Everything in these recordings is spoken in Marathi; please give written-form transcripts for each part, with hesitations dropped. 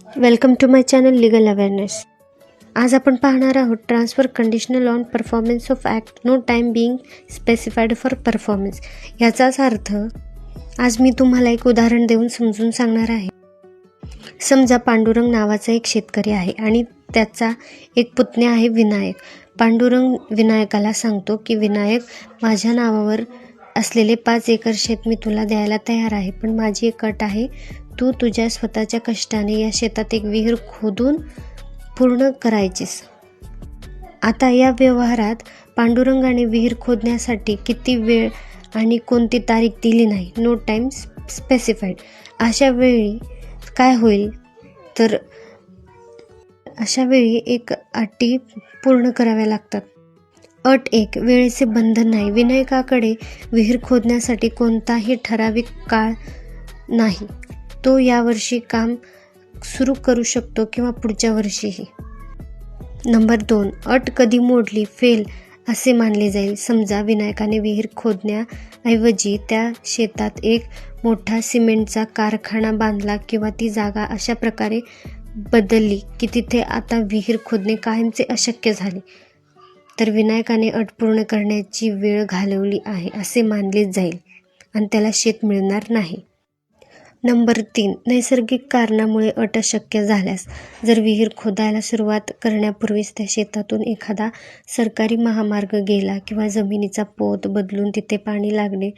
Welcome to my channel legal awareness. आज आपण पाहणार आहोत transfer conditional on performance of act no time being specified for performance. याचाच अर्थ आज मी तुम्हाला एक उदाहरण देऊन समजून सांगणार आहे. समजा पांडुरंग नावाचा एक शेतकरी आहे आणि त्याचा एक पुतण्या आहे विनायक. पांडुरंग विनायकाला सांगतो की विनायक, माझ्या नावावर असलेले 5 एकर शेत मी तुला द्यायला तयार आहे, पण माझी एक अट आहे, तू तुझ्या स्वतःच्या कष्टाने या शेतात एक विहीर खोदून पूर्ण करायचीस. आता या व्यवहारात पांडुरंगाने विहीर खोदण्यासाठी किती वेळ आणि कोणती तारीख दिली नाही, नो टाईम स्पेसिफाईड. अशा वेळी काय होईल तर अशा वेळी एक अटी पूर्ण कराव्या लागतात. अट 1, वेळेचे बंधन नाही. विनायकाकडे विहीर खोदण्यासाठी कोणताही ठराविक काळ नाही. तो यावर्षी काम सुरू करू शकतो किंवा पुढच्या वर्षीही. नंबर 2, अट कधी मोडली, फेल असे मानले जाईल. समजा विनायकाने विहीर खोदण्याऐवजी त्या शेतात एक मोठा सिमेंटचा कारखाना बांधला किंवा ती जागा अशा प्रकारे बदलली की तिथे आता विहीर खोदणे कायमचे अशक्य झाले, तर विनायकाने अट पूर्ण करण्याची वेळ घालवली आहे असे मानले जाईल आणि त्याला शेत मिळणार नाही. नंबर 3, नैसर्गिक कारणामुळे अट अशक्य झाल्यास. जर विहीर खोदायला सुरुवात करण्यापूर्वीच त्या शेतातून एखादा सरकारी महामार्ग गेला किंवा जमिनीचा पोत बदलून तिथे पाणी लागणे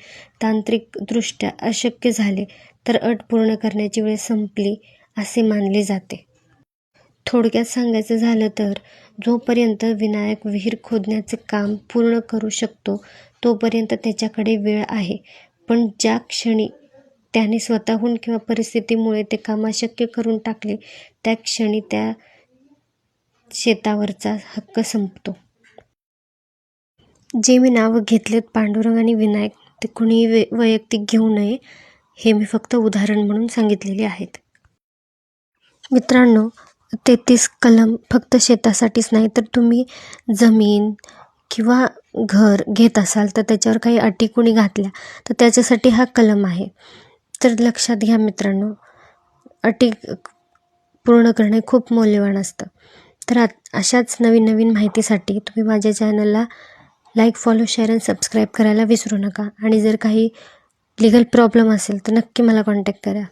तांत्रिकदृष्ट्या अशक्य झाले, तर अट पूर्ण करण्याची वेळ संपली असे मानले जाते. थोडक्यात सांगायचं झालं तर जोपर्यंत विनायक विहीर खोदण्याचे काम पूर्ण करू शकतो तोपर्यंत त्याच्याकडे वेळ आहे, पण ज्या क्षणी त्याने स्वतःहून किंवा परिस्थितीमुळे ते काम अशक्य करून टाकले त्या क्षणी त्या शेतावरचा हक्क संपतो. जे मी नावं घेतलेत पांडुरंग आणि विनायक, ते कुणीही वैयक्तिक घेऊ नये. हे मी फक्त उदाहरण म्हणून सांगितलेले आहेत. मित्रांनो, 33 कलम फक्त शेतासाठीच नाही, तर तुम्ही जमीन किंवा घर घेत असाल तर त्याच्यावर काही अटी कुणी घातल्या तर त्याच्यासाठी हा कलम आहे. तर लक्षात घ्या मित्रांनो, अटी पूर्ण करणे खूप मौल्यवान असतं. तर अशाच नवीन नवीन माहितीसाठी तुम्ही माझ्या चॅनलला लाईक, फॉलो, शेअर आणि सबस्क्राईब करायला विसरू नका. आणि जर काही लीगल प्रॉब्लेम असेल तर नक्की मला कॉन्टॅक्ट करा.